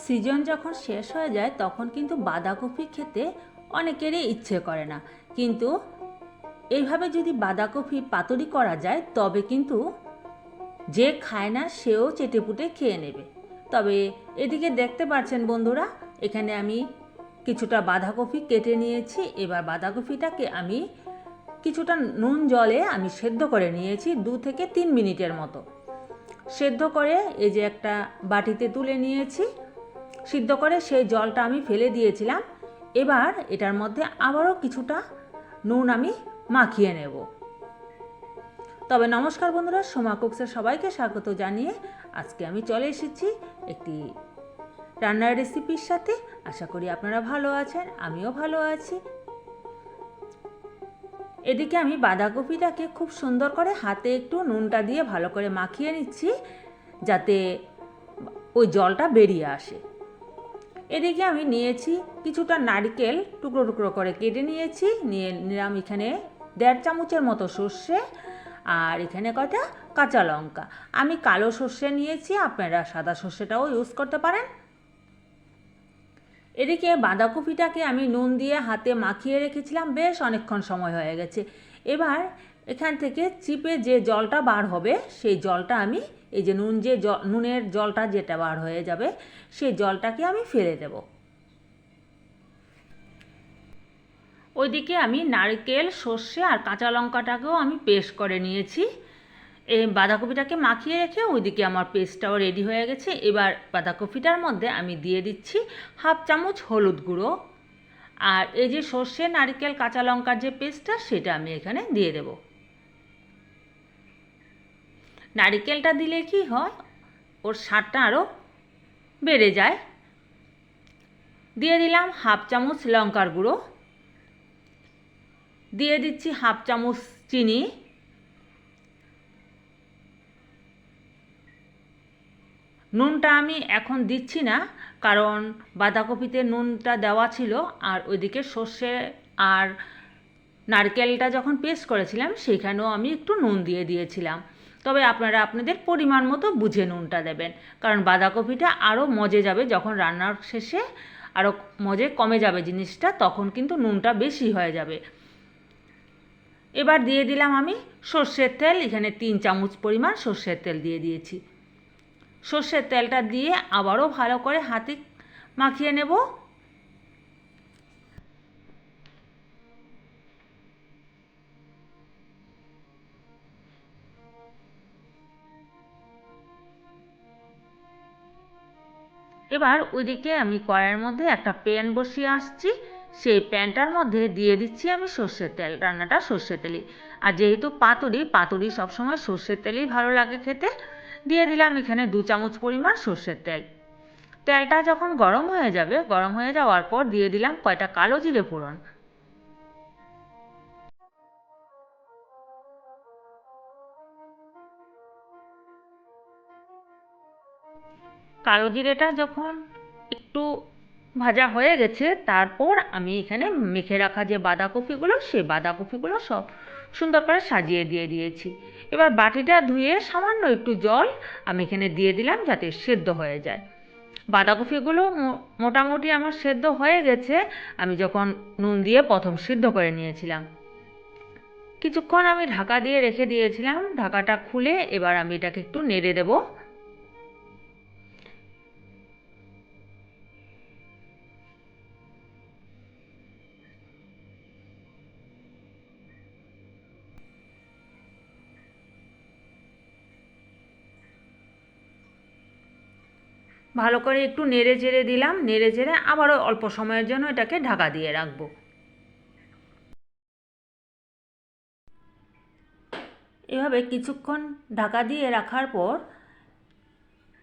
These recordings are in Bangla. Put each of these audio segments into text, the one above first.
সিজন যখন শেষ হয়ে যায় তখন কিন্তু বাঁধাকপি খেতে অনেকেরই ইচ্ছে করে না, কিন্তু এইভাবে যদি বাঁধাকপি পাতুরি করা যায় তবে কিন্তু যে খায় না সেও চেটেপুটে খেয়ে নেবে। তবে এদিকে দেখতে পাচ্ছেন বন্ধুরা, এখানে আমি কিছুটা বাঁধাকপি কেটে নিয়েছি। এবার বাঁধাকপিটাকে আমি কিছুটা নুন জলে আমি সেদ্ধ করে নিয়েছি 2 থেকে 3 মিনিটের মতো। সেদ্ধ করে এই যে একটা বাটিতে তুলে নিয়েছি। সিদ্ধ করে সেই জলটা আমি ফেলে দিয়েছিলাম। এবার এটার মধ্যে আবারও কিছুটা নুন আমি মাখিয়ে নেব। তবে নমস্কার বন্ধুরা, সোমা কুকসের সবাইকে স্বাগত জানিয়ে আজকে আমি চলে এসেছি একটি রান্নার রেসিপির সাথে। আশা করি আপনারা ভালো আছেন, আমিও ভালো আছি। এদিকে আমি বাঁধাকপিটাকে খুব সুন্দর করে হাতে একটু নুনটা দিয়ে ভালো করে মাখিয়ে নিচ্ছি, যাতে ওই জলটা বেরিয়ে আসে। এদিকে আমি নিয়েছি কিছুটা নারকেল টুকরো টুকরো করে কেটে নিয়েছি, নিয়ে নিলাম এখানে 1.5 চামচের মতো সর্ষে, আর এখানে কয়টা কাঁচা লঙ্কা। আমি কালো সর্ষে নিয়েছি, আপনারা সাদা সর্ষেটাও ইউজ করতে পারেন। এদিকে বাঁধাকপিটাকে আমি নুন দিয়ে হাতে মাখিয়ে রেখেছিলাম, বেশ অনেকক্ষণ সময় হয়ে গেছে। এবার এখান থেকে চিপে যে জলটা বার হবে সেই জলটা আমি, এই যে নুনের জলটা যেটা বার হয়ে যাবে সেই জলটাকে আমি ফেলে দেব। ওইদিকে আমি নারকেল, সর্ষে আর কাঁচা লঙ্কাটাকেও আমি পেস্ট করে নিয়েছি। এই বাঁধাকপিটাকে মাখিয়ে রেখে ওইদিকে আমার পেস্টটাও রেডি হয়ে গেছে। এবার বাঁধাকপিটার মধ্যে আমি দিয়ে দিচ্ছি 1/2 চামচ হলুদ গুঁড়ো, আর এই যে সর্ষে, নারকেল, কাঁচা লঙ্কার যে পেস্টটা সেটা আমি এখানে দিয়ে দেব। নারকেলটা দিলে কি হয়, ওর স্বাদটা আরও বেড়ে যায়। দিয়ে দিলাম 1/2 চামচ লঙ্কার গুঁড়ো, দিয়ে দিচ্ছি 1/2 চামচ চিনি, নুনটা আমি এখন দিচ্ছি না, কারণ বাঁধাকপিতে নুনটা দেওয়া ছিল, আর ওইদিকে সর্ষে আর নারকেলটা যখন পেস্ট করেছিলাম সেখানেও আমি একটু নুন দিয়ে দিয়েছিলাম। তবে আপনারা আপনাদের পরিমাণ মতো বুঝে নুনটা দেবেন, কারণ বাঁধাকপিটা আরও মজে যাবে যখন রান্নার শেষে, আরও মজে কমে যাবে জিনিসটা, তখন কিন্তু নুনটা বেশি হয়ে যাবে। এবার দিয়ে দিলাম আমি সর্ষের তেল, এখানে 3 চামচ পরিমাণ সর্ষের তেল দিয়ে দিয়েছি। সর্ষের তেলটা দিয়ে আবারও ভালো করে হাতে মাখিয়ে নেব। এবার ওইদিকে আমি কড়াইয়ের মধ্যে একটা প্যান বসিয়ে আসছি, সেই প্যানটার মধ্যে দিয়ে দিচ্ছি আমি সর্ষের তেল। রান্নাটা সর্ষের তেলই, আর যেহেতু পাতুরি সবসময় সর্ষের তেলই ভালো লাগে খেতে, দিয়ে দিলাম এখানে 2 চামচ পরিমাণ সর্ষের তেল। তেলটা যখন গরম হয়ে যাবে, গরম হয়ে যাওয়ার পর দিয়ে দিলাম কয়টা কালো জিরে ফোড়ন। কালো জিরেটা যখন একটু ভাজা হয়ে গেছে, তারপর আমি এখানে মেখে রাখা যে বাঁধাকপিগুলো, সেই বাঁধাকপিগুলো সব সুন্দর করে সাজিয়ে দিয়ে দিয়েছি। এবার বাটিটা ধুয়ে সামান্য একটু জল আমি এখানে দিয়ে দিলাম, যাতে সেদ্ধ হয়ে যায়। বাঁধাকপিগুলো মোটামুটি আমার সেদ্ধ হয়ে গেছে, আমি যখন নুন দিয়ে প্রথম সিদ্ধ করে নিয়েছিলাম। কিছুক্ষণ আমি ঢাকা দিয়ে রেখে দিয়েছিলাম, ঢাকাটা খুলে এবার আমি এটাকে একটু নেড়ে দেবো। ভালো করে একটু নেড়ে চেড়ে দিলাম, নেড়ে চেড়ে আবারও অল্প সময়ের জন্য এটাকে ঢাকা দিয়ে রাখবো। এভাবে কিছুক্ষণ ঢাকা দিয়ে রাখার পর,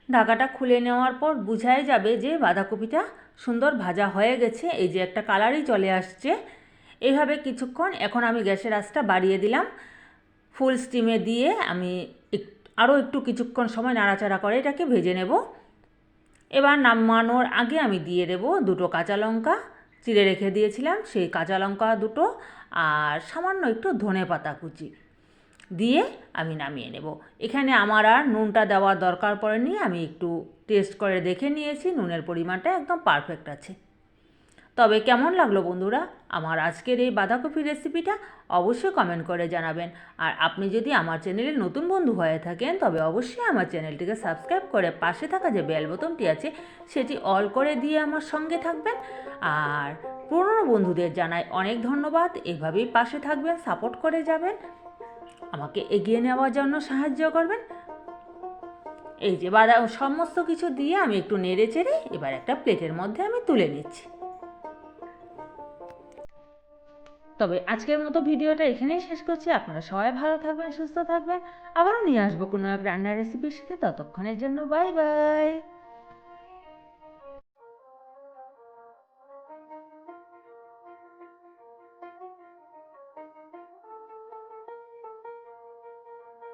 ঢাকাটা খুলে নেওয়ার পর বোঝাই যাবে যে বাঁধাকপিটা সুন্দর ভাজা হয়ে গেছে, এই যে একটা কালারই চলে আসছে। এইভাবে কিছুক্ষণ, এখন আমি গ্যাসের আঁচটা বাড়িয়ে দিলাম, ফুল স্টিমে দিয়ে আমি আরও একটু কিছুক্ষণ সময় নাড়াচাড়া করে এটাকে ভেজে নেব। এবার নামানোর আগে আমি দিয়ে দেব 2টো কাঁচা লঙ্কা, চিড়ে রেখে দিয়েছিলাম সেই কাঁচা লঙ্কা 2টো, আর সামান্য একটু ধনেপাতা কুচি। দিয়ে আমি নামিয়ে নেব। এখানে আমার আর নুনটা দেওয়ার দরকার পড়েনি, আমি একটু টেস্ট করে দেখে নিয়েছি, নুনের পরিমাণটা একদম পারফেক্ট আছে। তবে কেমন লাগলো বন্ধুরা আমার আজকের এই বাঁধাকপি রেসিপিটা, অবশ্যই কমেন্ট করে জানাবেন। আর আপনি যদি আমার চ্যানেলে নতুন বন্ধু হয়ে থাকেন তবে অবশ্যই আমার চ্যানেলটিকে সাবস্ক্রাইব করে পাশে থাকা যে বেল বোতামটি আছে সেটি অল করে দিয়ে আমার সঙ্গে থাকবেন। আর পুরনো বন্ধুদের জানাই অনেক ধন্যবাদ, এভাবেই পাশে থাকবেন, সাপোর্ট করে যাবেন, আমাকে এগিয়ে নেওয়ার জন্য সাহায্য করবেন। এই যে সমস্ত কিছু দিয়ে আমি একটু নেড়ে চেড়ে এবার একটা প্লেটের মধ্যে আমি তুলে নিচ্ছি। তবে আজকের মতো ভিডিওটা এখানেই শেষ করছি। আপনারা সবাই ভালো থাকবেন, সুস্থ থাকবেন। আবারও নিয়ে আসবো কোনো এক রান্নার রেসিপির সাথে। ততক্ষণের জন্য বাই বাই।